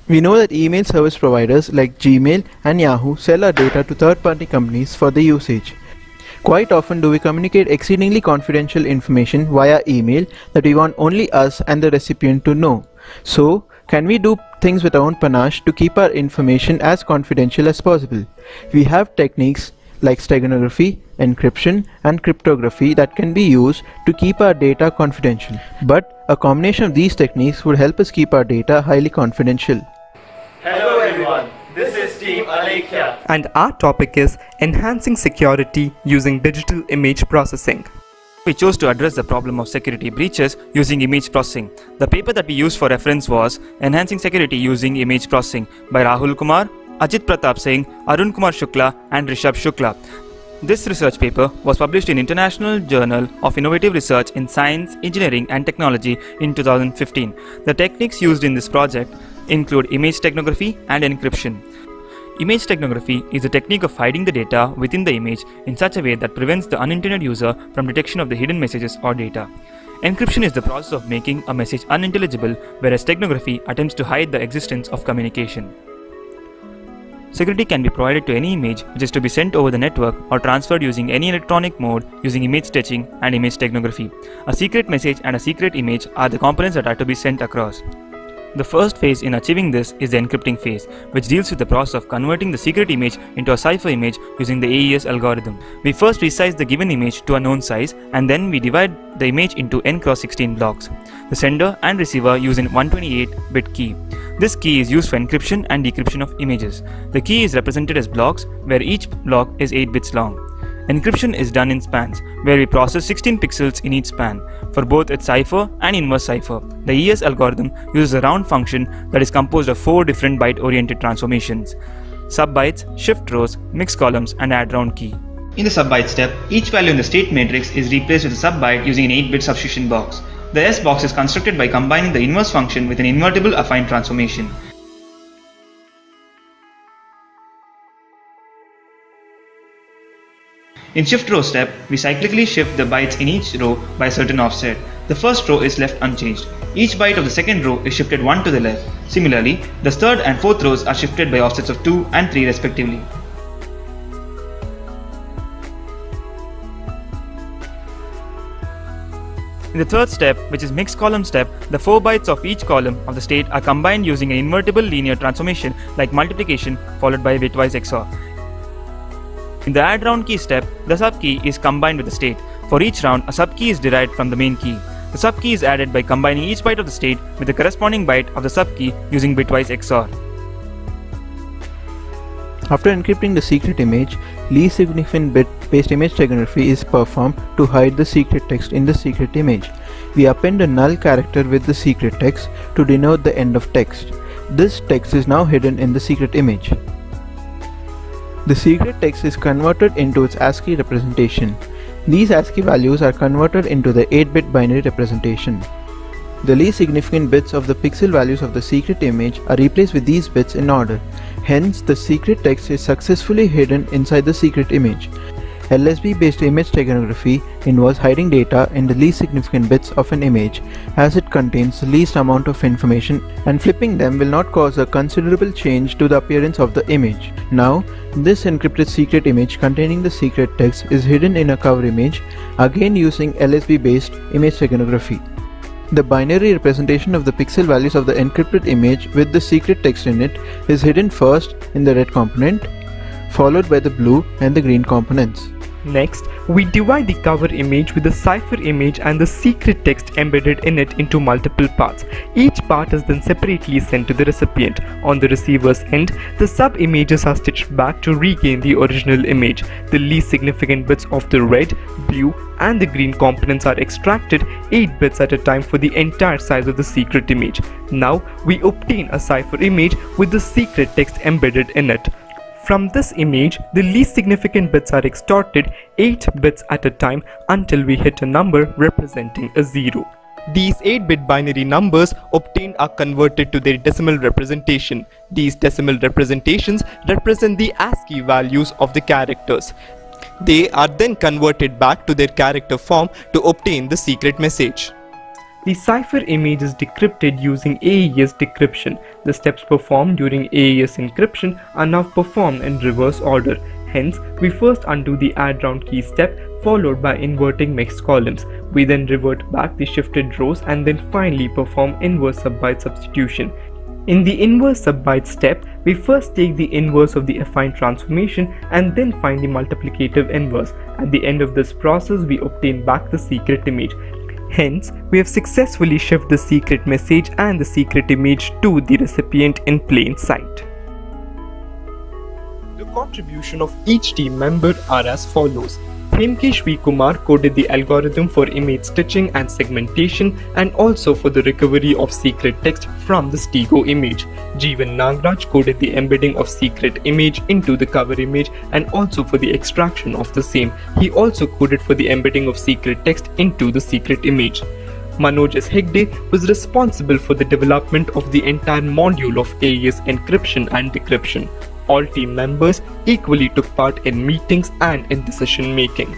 We know that email service providers like Gmail and Yahoo sell our data to third-party companies for the usage. Quite often do we communicate exceedingly confidential information via email that we want only us and the recipient to know. So, can we do things with our own panache to keep our information as confidential as possible? We have techniques like steganography, encryption, and cryptography that can be used to keep our data confidential. But a combination of these techniques would help us keep our data highly confidential. Hello everyone, this is Team Alekhya. And our topic is enhancing security using digital image processing. We chose to address the problem of security breaches using image processing. The paper that we used for reference was Enhancing Security Using Image Processing by Rahul Kumar, Ajit Pratap Singh, Arun Kumar Shukla and Rishabh Shukla. This research paper was published in International Journal of Innovative Research in Science, Engineering and Technology in 2015. The techniques used in this project include image steganography and encryption. Image steganography is a technique of hiding the data within the image in such a way that prevents the unintended user from detection of the hidden messages or data. Encryption is the process of making a message unintelligible, whereas steganography attempts to hide the existence of communication. Security can be provided to any image which is to be sent over the network or transferred using any electronic mode using image stitching and image steganography. A secret message and a secret image are the components that are to be sent across. The first phase in achieving this is the encrypting phase, which deals with the process of converting the secret image into a cipher image using the AES algorithm. We first resize the given image to a known size and then we divide the image into n x 16 blocks. The sender and receiver use an 128-bit key. This key is used for encryption and decryption of images. The key is represented as blocks, where each block is 8 bits long. Encryption is done in spans, where we process 16 pixels in each span. For both its cipher and inverse cipher, the ES algorithm uses a round function that is composed of 4 different byte-oriented transformations: subbytes, shift rows, mix columns, and add round key. In the subbyte step, each value in the state matrix is replaced with a subbyte using an 8-bit substitution box. The S box is constructed by combining the inverse function with an invertible affine transformation. In shift row step, we cyclically shift the bytes in each row by a certain offset. The first row is left unchanged. Each byte of the second row is shifted 1 to the left. Similarly, the third and fourth rows are shifted by offsets of 2 and 3 respectively. In the third step, which is mixed column step, the 4 bytes of each column of the state are combined using an invertible linear transformation like multiplication followed by bitwise XOR. In the add round key step, the subkey is combined with the state. For each round, a subkey is derived from the main key. The subkey is added by combining each byte of the state with the corresponding byte of the subkey using bitwise XOR. After encrypting the secret image, least significant bit-based image steganography is performed to hide the secret text in the secret image. We append a null character with the secret text to denote the end of text. This text is now hidden in the secret image. The secret text is converted into its ASCII representation. These ASCII values are converted into the 8-bit binary representation. The least significant bits of the pixel values of the secret image are replaced with these bits in order. Hence, the secret text is successfully hidden inside the secret image. LSB-based image steganography involves hiding data in the least significant bits of an image, as it contains the least amount of information, and flipping them will not cause a considerable change to the appearance of the image. Now, this encrypted secret image containing the secret text is hidden in a cover image, again using LSB-based image steganography. The binary representation of the pixel values of the encrypted image with the secret text in it is hidden first in the red component, followed by the blue and the green components. Next, we divide the cover image with the cipher image and the secret text embedded in it into multiple parts. Each part is then separately sent to the recipient. On the receiver's end, the sub-images are stitched back to regain the original image. The least significant bits of the red, blue, and the green components are extracted 8 bits at a time for the entire size of the secret image. Now, we obtain a cipher image with the secret text embedded in it. From this image, the least significant bits are extorted 8 bits at a time until we hit a number representing a 0. These 8-bit binary numbers obtained are converted to their decimal representation. These decimal representations represent the ASCII values of the characters. They are then converted back to their character form to obtain the secret message. The cipher image is decrypted using AES decryption. The steps performed during AES encryption are now performed in reverse order. Hence, we first undo the add round key step followed by inverting mixed columns. We then revert back the shifted rows and then finally perform inverse subbyte substitution. In the inverse subbyte step, we first take the inverse of the affine transformation and then find the multiplicative inverse. At the end of this process, we obtain back the secret image. Hence, we have successfully shifted the secret message and the secret image to the recipient in plain sight. The contribution of each team member are as follows. Hemkesh V. Kumar coded the algorithm for image stitching and segmentation and also for the recovery of secret text from the Stego image. Jeevan Nagraj coded the embedding of secret image into the cover image and also for the extraction of the same. He also coded for the embedding of secret text into the secret image. Manoj S. Hegde was responsible for the development of the entire module of AES encryption and decryption. All team members equally took part in meetings and in decision making.